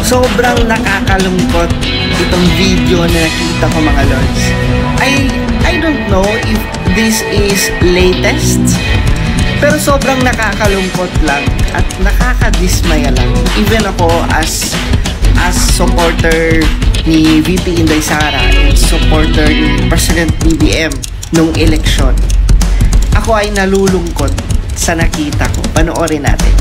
Sobrang nakakalungkot itong video na nakita ko, mga lords. I don't know if this is latest, pero sobrang nakakalungkot lang at nakakadismaya lang. Even ako as supporter ni VP Inday Sara and supporter ni President BBM nung eleksyon, ako ay nalulungkot sa nakita ko. Panoorin natin.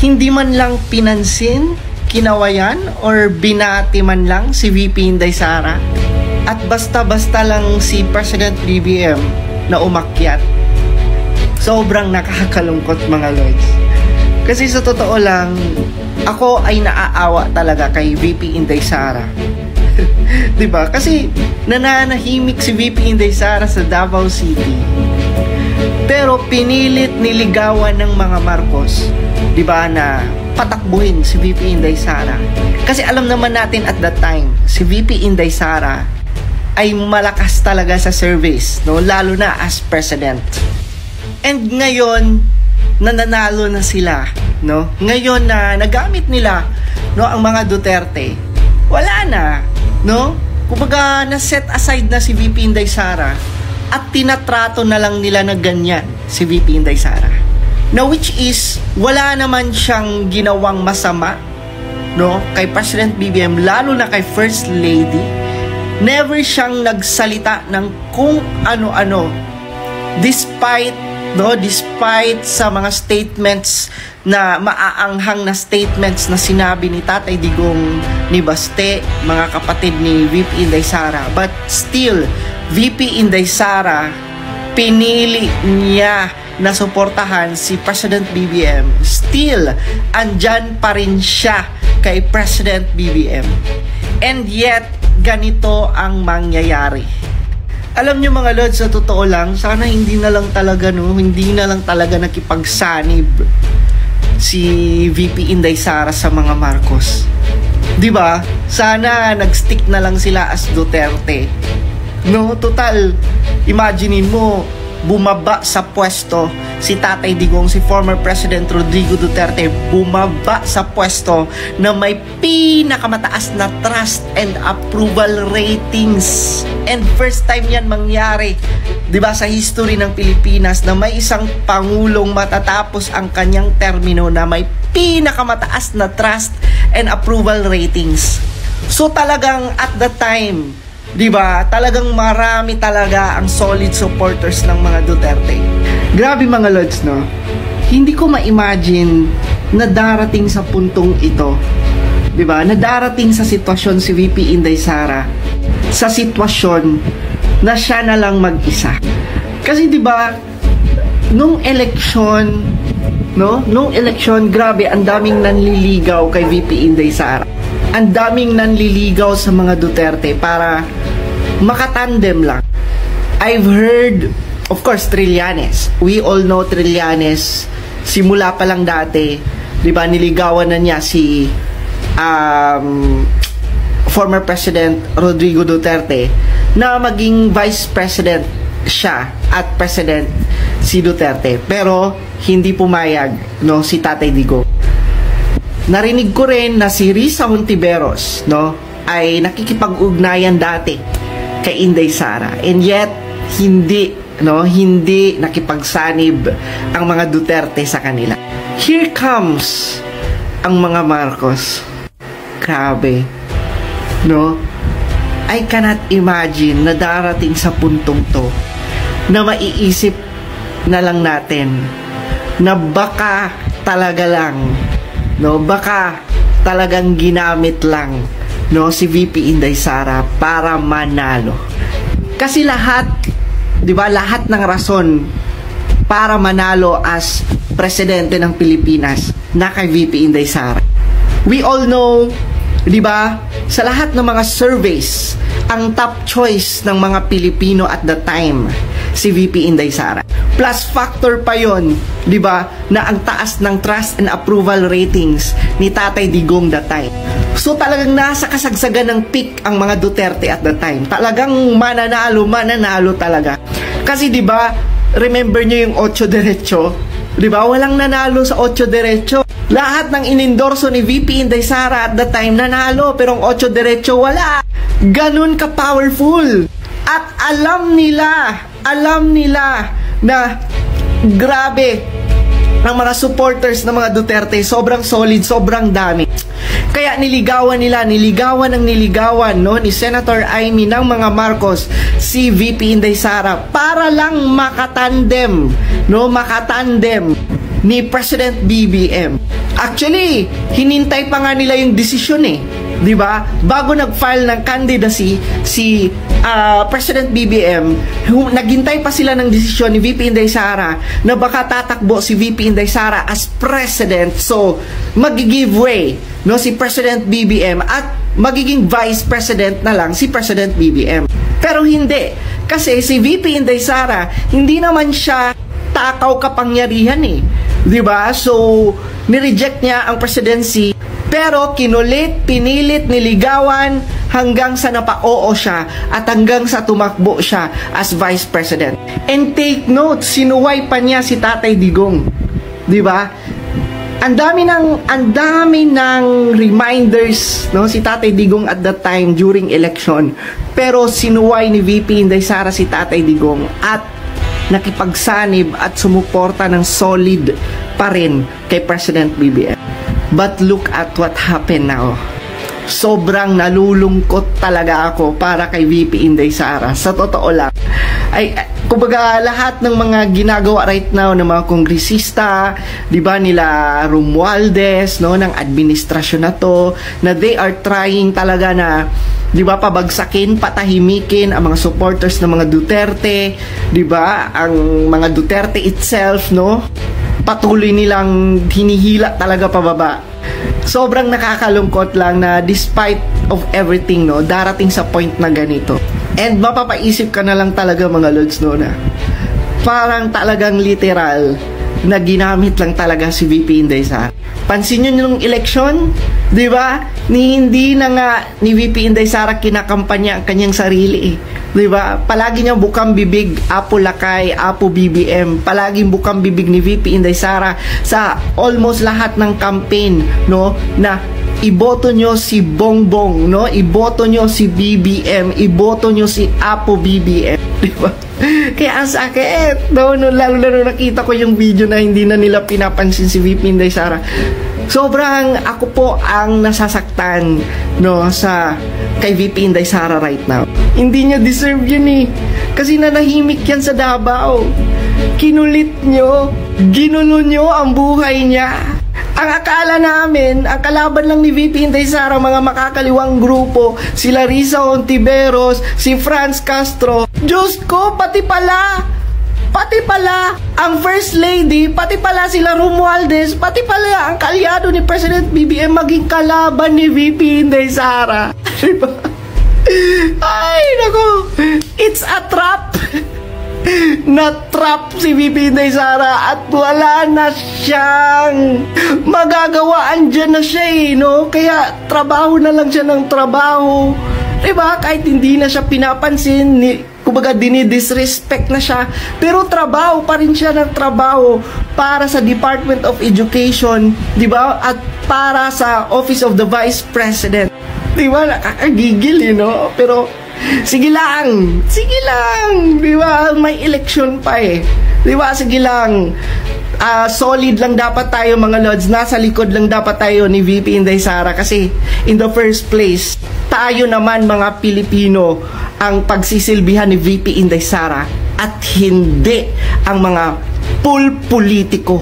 Hindi man lang pinansin, kinawayan, or binati man lang si VP Inday Sara, at basta-basta lang si President BBM na umakyat. Sobrang nakakalungkot, mga lords. Kasi sa totoo lang, ako ay naaawa talaga kay VP Inday Sara. Diba? Kasi nananahimik si VP Inday Sara sa Davao City, pero pinilit niligawan ng mga Marcos, di ba, na patakbuhin si VP Inday Sara. Kasi alam naman natin at that time, si VP Inday Sara ay malakas talaga sa service, no? Lalo na as president. And ngayon, nananalo na sila, no? Ngayon na nagamit nila, no, ang mga Duterte, wala na, no? Kumbaga, na-set aside na si VP Inday Sara at tinatrato na lang nila na ganyan si VP Inday Sara. Now, which is, wala naman siyang ginawang masama, no, kay President BBM, lalo na kay First Lady. Never siyang nagsalita ng kung ano-ano. Despite sa mga statements na maaanghang na statements na sinabi ni Tatay Digong, ni Baste, mga kapatid ni VP Inday Sara. But still, VP Inday Sara, pinili niya na suportahan si President BBM. Still, andyan pa rin siya kay President BBM. And yet, ganito ang mangyayari. Alam nyo, mga lords, sa totoo lang, sana hindi na lang talaga nakipagsanib si VP Inday Sara sa mga Marcos. 'Di ba? Sana nagstick na lang sila as Duterte. No, total, imaginein mo, bumaba sa pwesto si Tatay Digong, si former President Rodrigo Duterte, bumaba sa pwesto na may pinakamataas na trust and approval ratings. And first time yan mangyari, 'di ba, sa history ng Pilipinas, na may isang pangulong matatapos ang kanyang termino na may pinakamataas na trust and approval ratings. So talagang at the time, 'di ba, talagang marami talaga ang solid supporters ng mga Duterte. Grabe, mga lords, no? Hindi ko ma-imagine na darating sa puntong ito, 'di ba? Na darating sa sitwasyon si VP Inday Sara, sa sitwasyon na siya na lang mag-isa. Kasi 'di ba, nung eleksyon, no? Nung eleksyon, grabe, ang daming nanliligaw kay VP Inday Sara. Ang daming nanliligaw sa mga Duterte para makatandem lang. I've heard, of course, Trillanes. We all know Trillanes. Simula pa lang dati, 'di ba, niligawan na niya si former President Rodrigo Duterte na maging Vice President siya at President si Duterte. Pero hindi pumayag, no, si Tatay Digong. Narinig ko rin na si Risa Hontiveros, no, ay nakikipag-ugnayan dati kay Inday Sara, and yet hindi nakipagsanib ang mga Duterte sa kanila. Here comes ang mga Marcos. Grabe, no? I cannot imagine na darating sa puntong to na maiisip na lang natin na baka talaga lang, no, baka talagang ginamit lang, no, si VP Inday Sara para manalo. Kasi lahat, 'di ba, lahat ng rason para manalo as presidente ng Pilipinas na kay VP Inday Sara. We all know, 'di ba, sa lahat ng mga surveys, ang top choice ng mga Pilipino at the time si VP Inday Sara. Plus factor pa yon, 'di ba, na ang taas ng trust and approval ratings ni Tatay Digong that time. So talagang nasa kasagsagan ng peak ang mga Duterte at the time. Talagang mananalo talaga. Kasi 'di ba, remember niyo yung 8 Diretso? 'Di ba? Walang nanalo sa 8 Diretso. Lahat ng inendorso ni VP Inday Sara at the time nanalo, pero ang 8 Diretso wala. Ganun ka powerful. At alam nila na grabe ang mga supporters ng mga Duterte, sobrang solid, sobrang dami. Kaya niligawan no, ni Senator Amy ng mga Marcos si VP Inday Sara para lang makatandem ni President BBM. Actually, hinintay pa nga nila yung desisyon, 'di ba? Bago nag-file ng candidacy si President BBM, naghintay pa sila ng desisyon ni VP Inday Sara na baka tatakbo si VP Inday Sara as president. So, mag-give way, no, si President BBM at magiging vice president na lang si President BBM. Pero hindi, kasi si VP Inday Sara, hindi naman siya takaw kapangyarihan, 'di ba? So, ni-reject niya ang presidency, pero kinulit, pinilit, niligawan hanggang sa napa-oo siya at hanggang sa tumakbo siya as Vice President. And take note, sinuway pa niya si Tatay Digong. 'Di ba? Ang dami ng reminders, no, si Tatay Digong at that time during election. Pero sinuway ni VP Inday Sara si Tatay Digong at nakipagsanib at sumuporta ng solid pa rin kay President BBM. But look at what happened now. Sobrang nalulungkot talaga ako para kay VP Inday Sara. Sa totoo lang. Kumbaga lahat ng mga ginagawa right now ng mga kongresista, 'di ba, nila Romualdez, no, ng administrasyon na to, na they are trying talaga na, 'di ba, pabagsakin, patahimikin ang mga supporters ng mga Duterte, 'di ba? Ang mga Duterte itself, no, patuloy nilang hinihila talaga pababa. Sobrang nakakalungkot lang na despite of everything, no, darating sa point na ganito. And mapapaisip ka na lang talaga, mga Lods, no, na parang talagang literal na ginamit lang talaga si VP Inday Sara. Pansin nyo nung election, 'di ba? Hindi na nga ni VP Inday Sara kinakampanya ang kanyang sarili, 'di ba? Palagi niyang bukang bibig, Apo Lakay, Apo BBM. Palaging bukang bibig ni VP Inday Sara sa almost lahat ng campaign, no, na iboto nyo si Bongbong, no? Iboto nyo si BBM, iboto nyo si Apo BBM, 'di ba? Kaya ang sakit, no, lalo nakita ko yung video na hindi na nila pinapansin si VP Inday Sara. Sobrang ako po ang nasasaktan, no, sa kay VP Inday Sara right now. Hindi niya deserve yun, kasi nanahimik yan sa Davao. Kinulit nyo, ginulo nyo ang buhay niya. Ang akala namin, ang kalaban lang ni VP Inday Sara, mga makakaliwang grupo, sila Risa Hontiveros, si Franz Castro. Diyos ko, pati pala ang First Lady, pati pala sila Romualdez, pati pala ang kalyado ni President BBM maging kalaban ni VP Inday Sara. Diba? Ay, nako, it's a trap. na-trap si VP Inday Sara at wala na siyang magagawa. Andyan na siya no? Kaya trabaho na lang siya ng trabaho. Diba? Kahit hindi na siya pinapansin, kumbaga dinidisrespect na siya, pero trabaho pa rin siya ng trabaho para sa Department of Education, diba? At para sa Office of the Vice President. Diba? Nakakagigil, no? Pero sige lang, diba? May election pa diba? Sige lang, solid lang dapat tayo mga Lods, nasa likod lang dapat tayo ni VP Inday Sara kasi in the first place, tayo naman mga Pilipino ang pagsisilbihan ni VP Inday Sara at hindi ang mga politiko.